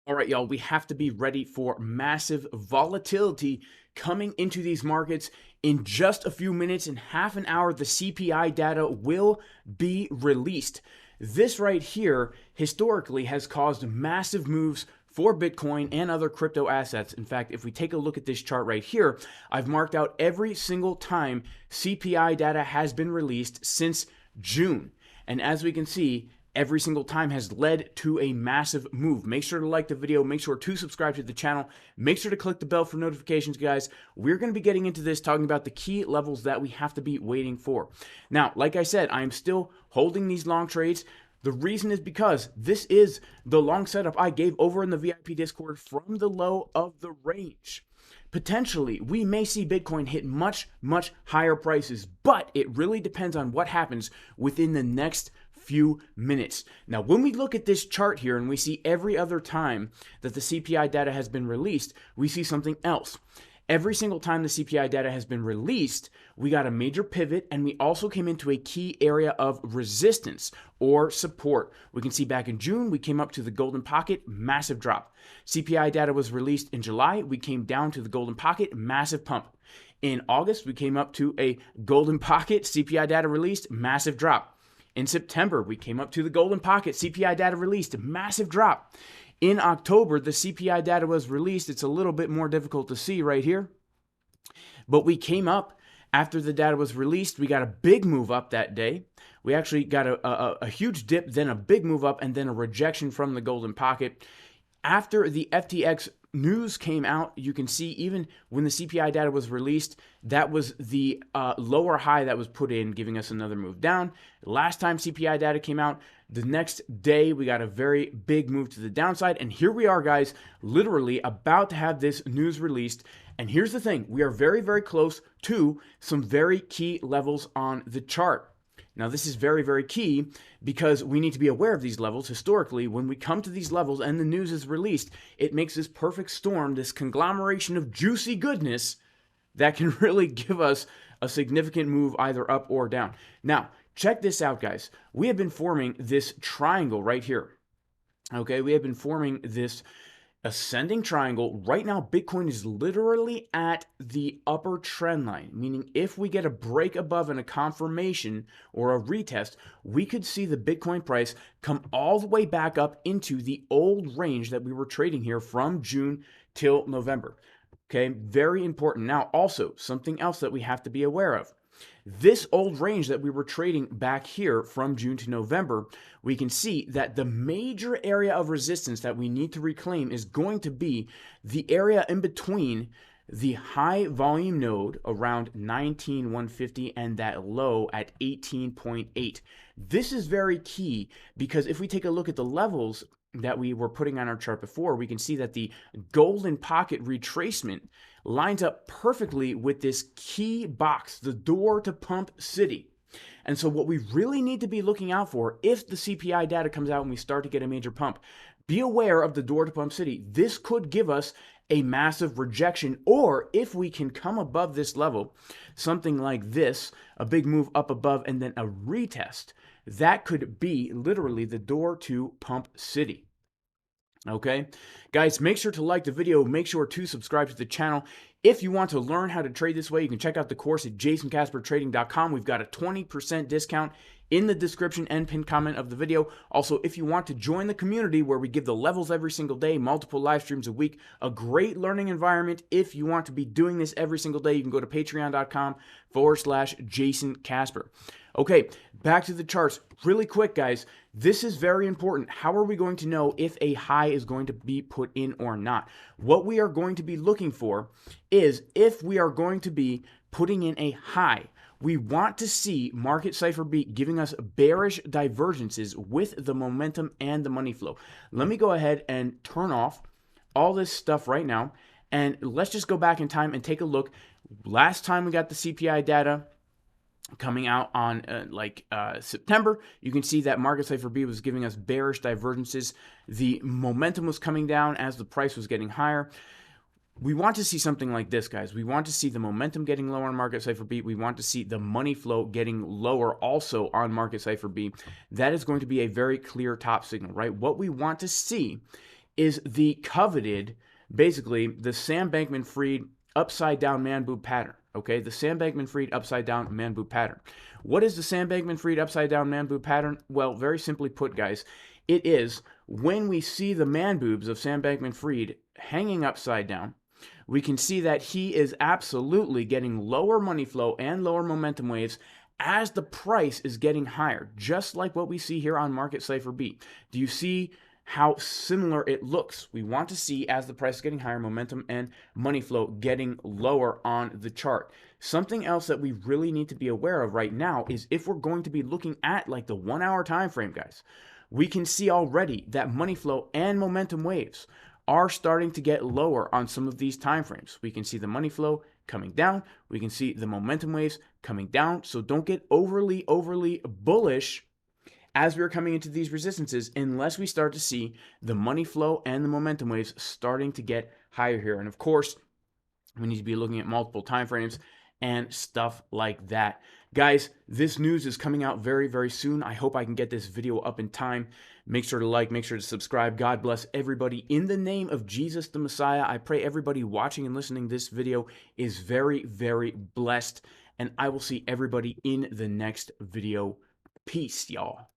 All right, y'all, we have to be ready for massive volatility coming into these markets. In just a few minutes, in half an hour, the CPI data will be released. This right here historically has caused massive moves for Bitcoin and other crypto assets. In fact, if we take a look at this chart right here, I've marked out every single time CPI data has been released since June. And as we can see, every single time has led to a massive move. Make sure to like the video. Make sure to subscribe to the channel. Make sure to click the bell for notifications, guys. We're going to be getting into this, talking about the key levels that we have to be waiting for. Now, like I said, I am still holding these long trades. The reason is because this is the long setup I gave over in the VIP Discord from the low of the range. Potentially, we may see Bitcoin hit much, much higher prices, but it really depends on what happens within the next few minutes. Now, when we look at this chart here and we see every other time that the CPI data has been released, we see something else. Every single time the CPI data has been released, we got a major pivot, and we also came into a key area of resistance or support. We can see back in June, we came up to the golden pocket, massive drop. CPI data was released in July, we came down to the golden pocket, massive pump. In August, we came up to a golden pocket, CPI data released, massive drop. In September, we came up to the golden pocket, CPI data released, massive drop. In October, the CPI data was released. It's a little bit more difficult to see right here, but we came up after the data was released. We got a big move up that day. We actually got a huge dip, then a big move up, and then a rejection from the golden pocket. After the FTX news came out, you can see even when the CPI data was released, that was the lower high that was put in, giving us another move down. Last time CPI data came out, the next day we got a very big move to the downside. And here we are, guys, literally about to have this news released. And here's the thing, we are very, very close to some very key levels on the chart. Now, this is very, very key because we need to be aware of these levels. Historically, when we come to these levels and the news is released, it makes this perfect storm, this conglomeration of juicy goodness that can really give us a significant move either up or down. Now, check this out, guys. We have been forming this triangle right here. Okay, we have been forming this ascending triangle. Right now, Bitcoin is literally at the upper trend line, meaning if we get a break above and a confirmation or a retest, we could see the Bitcoin price come all the way back up into the old range that we were trading here from June till November. Okay, very important. Now, also, something else that we have to be aware of. This old range that we were trading back here from June to November, we can see that the major area of resistance that we need to reclaim is going to be the area in between the high volume node around 19,150 and that low at 18.8. This is very key because if we take a look at the levels that we were putting on our chart before, we can see that the golden pocket retracement lines up perfectly with this key box, the door to pump city. And so what we really need to be looking out for, if the CPI data comes out and we start to get a major pump, be aware of the door to pump city. This could give us a massive rejection, or if we can come above this level, something like this, a big move up above and then a retest, that could be literally the door to pump city. Okay, guys, make sure to like the video. Make sure to subscribe to the channel. If you want to learn how to trade this way, you can check out the course at jasoncaspertrading.com. We've got a 20% discount in the description and pinned comment of the video. Also, if you want to join the community where we give the levels every single day, multiple live streams a week, a great learning environment. If you want to be doing this every single day, you can go to patreon.com/JasonCasper. Okay, back to the charts really quick, guys. This is very important. How are we going to know if a high is going to be put in or not? What we are going to be looking for is if we are going to be putting in a high, we want to see market Cipher B giving us bearish divergences with the momentum and the money flow. Let me go ahead and turn off all this stuff right now, and let's just go back in time and take a look. Last time we got the CPI data coming out on September, you can see that market Cipher B was giving us bearish divergences. The momentum was coming down as the price was getting higher. We want to see something like this, guys. We want to see the momentum getting lower on market Cipher B. We want to see the money flow getting lower also on market Cipher B. That is going to be a very clear top signal, right? What we want to see is the coveted, basically the Sam Bankman-Fried upside down man boob pattern. Okay, the Sam Bankman-Fried upside down man boob pattern. What is the Sam Bankman-Fried upside down man boob pattern? Well, very simply put, guys, it is when we see the man boobs of Sam Bankman-Fried hanging upside down, we can see that he is absolutely getting lower money flow and lower momentum waves as the price is getting higher, just like what we see here on Market Cipher B. Do you see how similar it looks? We want to see, as the price is getting higher, momentum and money flow getting lower on the chart. Something else that we really need to be aware of right now is if we're going to be looking at like the 1 hour time frame, guys, we can see already that money flow and momentum waves are starting to get lower on some of these time frames. We can see the money flow coming down. We can see the momentum waves coming down. So don't get overly bullish as we're coming into these resistances unless we start to see the money flow and the momentum waves starting to get higher here. And of course, we need to be looking at multiple time frames and stuff like that. Guys, this news is coming out very soon. I hope I can get this video up in time. Make sure to like, make sure to subscribe. God bless everybody. In the name of Jesus the Messiah, I pray everybody watching and listening this video is very blessed. And I will see everybody in the next video. Peace, y'all.